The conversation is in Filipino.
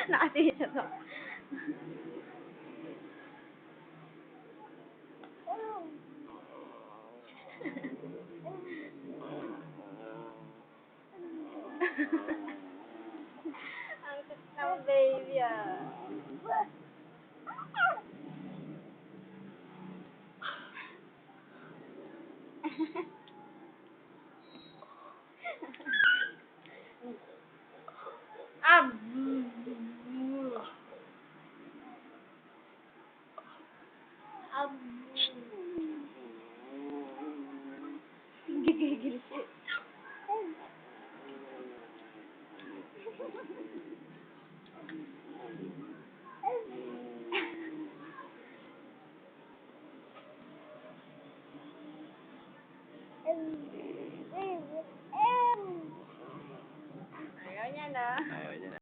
Nakasisa to. Ang cute ng baby ah. Ah, gigigil siya. Ayaw niya na. Ayaw niya na.